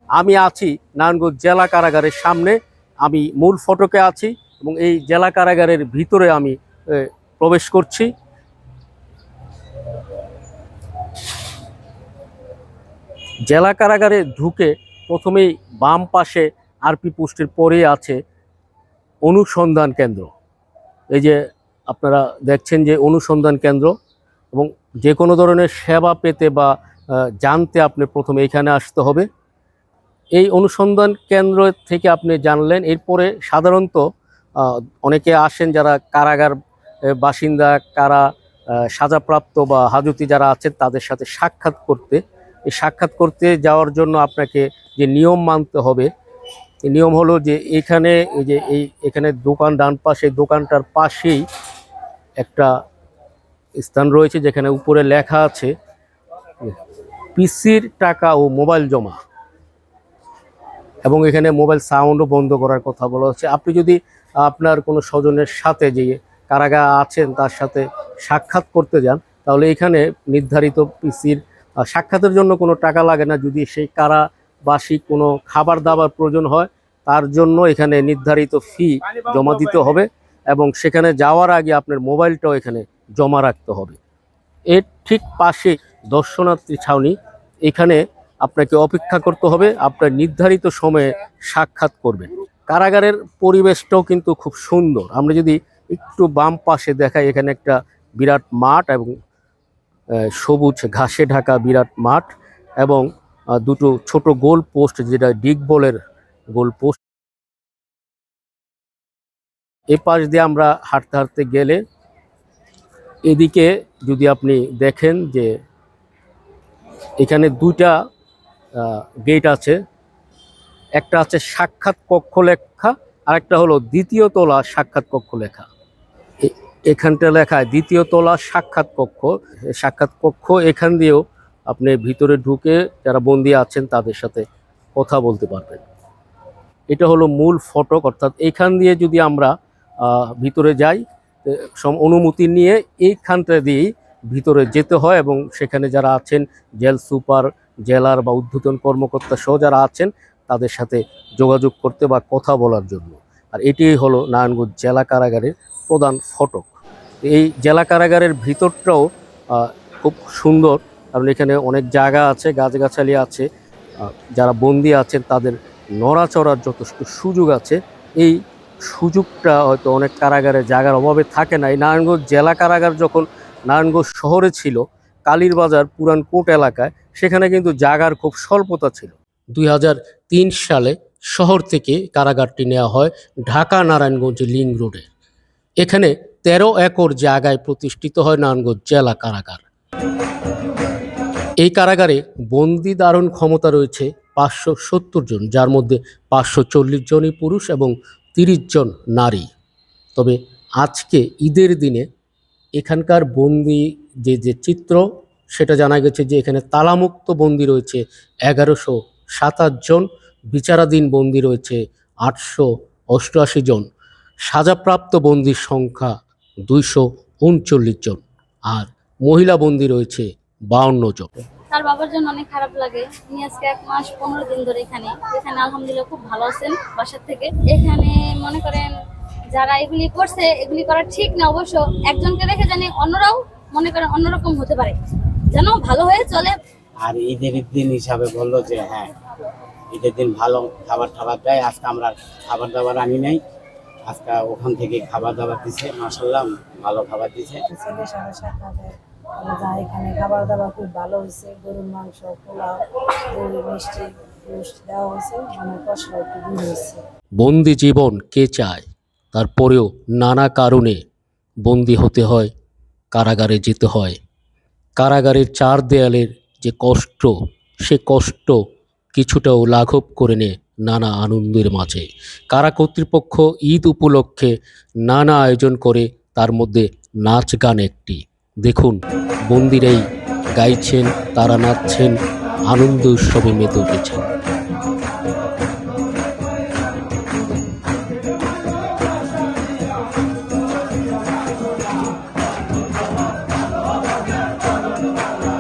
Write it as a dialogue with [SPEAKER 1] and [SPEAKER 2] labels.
[SPEAKER 1] আমি আছি নারায়ণগঞ্জ জেলা কারাগারের সামনে। আমি মূল ফটকে আছি এবং এই জেলা কারাগারের ভিতরে আমি প্রবেশ করছি। জেলা কারাগারে ঢুকে প্রথমেই বাম পাশে আরপি পোস্টের পরেই আছে অনুসন্ধান কেন্দ্র। এই যে আপনারা দেখছেন যে অনুসন্ধান কেন্দ্র, এবং যে কোনো ধরনের সেবা পেতে বা জানতে আপনি প্রথমে এখানে আসতে হবে। এই অনুসন্ধান কেন্দ্র থেকে আপনি জানলেন, এরপরে সাধারণত অনেকে আসেন যারা কারাগার বাসিন্দা, কারা সাজাপ্রাপ্ত বা হাজতি যারা আছেন তাদের সাথে সাক্ষাৎ করতে। এই সাক্ষাৎ করতে যাওয়ার জন্য আপনাকে যে নিয়ম মানতে হবে, এই নিয়ম হলো যে এখানে এখানে দোকান, ডান পাশে দোকানটার পাশেই একটা স্থান রয়েছে যেখানে উপরে লেখা আছে পিসির টাকা ও মোবাইল জমা, এবং এখানে মোবাইল সাউন্ডও বন্ধ করার কথা বলা হচ্ছে। আপনি যদি আপনার কোনো স্বজনের সাথে যে কারাগারে আছেন তার সাথে সাক্ষাৎ করতে যান, তাহলে এখানে নির্ধারিত পিসির সাক্ষাতের জন্য কোনো টাকা লাগে না। যদি সেই কারাবাসী কোনো খাবার দাবার প্রয়োজন হয় তার জন্য এখানে নির্ধারিত ফি জমা দিতে হবে, এবং সেখানে যাওয়ার আগে আপনার মোবাইলটাও এখানে জমা রাখতে হবে। এর ঠিক পাশে দর্শনার্থী ছাউনি, এখানে আপনাকে অপেক্ষা করতে হবে, আপনার নির্ধারিত সময়ে সাক্ষাৎ করবেন। কারাগারের পরিবেশটাও কিন্তু খুব সুন্দর। আমরা যদি একটু বাম পাশে দেখাই, এখানে একটা বিরাট মাঠ এবং সবুজ ঘাসে ঢাকা বিরাট মাঠ, এবং দুটো ছোট গোল পোস্ট, যেটা ডিগ বলের গোল পোস্ট। এ পাশ দিয়ে আমরা হাঁটতে হাঁটতে গেলে এদিকে যদি আপনি দেখেন যে এখানে দুইটা গেট আছে, একটা আছে সাক্ষাৎ কক্ষ লেখা, আরেকটা হলো দ্বিতীয় তলা সাক্ষাৎ কক্ষ লেখা। এখানটা লেখা দ্বিতীয় তলা সাক্ষাৎ কক্ষ। সাক্ষাৎ কক্ষ এখান দিয়েও আপনি ভিতরে ঢুকে যারা বন্দী আছেন তাদের সাথে কথা বলতে পারবেন। এটা হলো মূল ফটক, অর্থাৎ এইখান দিয়ে যদি আমরা ভিতরে যাই, অনুমতি নিয়ে এইখানটা দিয়েই ভিতরে যেতে হয়, এবং সেখানে যারা আছেন জেল সুপার, জেলার বা ঊর্ধ্বতন কর্মকর্তা সহ যারা আছেন তাদের সাথে যোগাযোগ করতে বা কথা বলার জন্য। আর এটি হলো নারায়ণগঞ্জ জেলা কারাগারের প্রধান ফটক। এই জেলা কারাগারের ভিতরটাও খুব সুন্দর, কারণ এখানে অনেক জায়গা আছে, গাছগাছালি আছে, যারা বন্দী আছেন তাদের নড়াচড়ার যথেষ্ট সুযোগ আছে। এই সুযোগটা হয়তো অনেক কারাগারে জায়গার অভাবে থাকে না। এই নারায়ণগঞ্জ জেলা কারাগার যখন নারায়ণগঞ্জ শহরে ছিল, কালীরবাজার পুরান কোর্ট এলাকায়, সেখানে কিন্তু জায়গার খুব স্বল্পতা ছিল। 2003 সালে শহর থেকে কারাগারটি নেওয়া হয় ঢাকা নারায়ণগঞ্জ লিং রোডে। এখানে 13 একর জায়গায় প্রতিষ্ঠিত হয় নারায়ণগঞ্জ জেলা কারাগার। এই কারাগারে বন্দি ধারণ ক্ষমতা রয়েছে 570 জন, যার মধ্যে 540 জনই পুরুষ এবং 30 জন নারী। তবে আজকে ঈদের দিনে এখানকার বন্দি যে চিত্র, সেটা জানা গেছে যে এখানে তালামুক্ত বন্দি রয়েছে 1127 জন, বিচারাধীন বন্দি রয়েছে 888 জন, সাজাপ্রাপ্ত বন্দির সংখ্যা 239 জন, আর মহিলা বন্দি রয়েছে 52 জন।
[SPEAKER 2] তার বাবার জন্য অনেক খারাপ লাগে। উনি আজকে 1 মাস 15 দিন ধরে এখানে আলহামদুলিল্লাহ খুব ভালো আছেন বাসার থেকে। এখানে মনে করেন যারা এগুলি করছে, এগুলি করা ঠিক না। অবশ্য একজনকে দেখে জানি অন্যরাও মনে করেন অন্যরকম হতে পারে, যেন ভালো হয়ে চলে।
[SPEAKER 3] আর ঈদের দিন হিসাবে বললো যে হ্যাঁ ঈদের দিন ভালো খাবার দেয়। আজকে আমরা খাবার দাবার আনি নাই, আজকে ওখান থেকে খাবার দাবার দিছে, মাশাআল্লাহ ভালো খাবার দিছে।
[SPEAKER 4] ছেলের সাথে সাক্ষাৎ এখানে খাবার দাবার খুব ভালো হয়েছে, গরুর মাংস, পোলাও, দই, মিষ্টি দেওয়া হয়েছে, আমার কষ্ট একটু দূর হয়েছে।
[SPEAKER 1] বন্দি জীবন কে চায়? তারপরেও নানা কারণে বন্দি হতে হয়, কারাগারে যেতে হয়। কারাগারের 4 দেয়ালের যে কষ্ট, সে কষ্ট কিছুটাও লাঘব করে নেয় নানা আনন্দের মাঝে। কারা কর্তৃপক্ষ ঈদ উপলক্ষে নানা আয়োজন করে, তার মধ্যে নাচ গান একটি। দেখুন, বন্দিরাই গাইছেন, তারা নাচছেন, আনন্দ উৎসবে মেতে উঠেছেন।
[SPEAKER 4] আলহামদুলিল্লাহ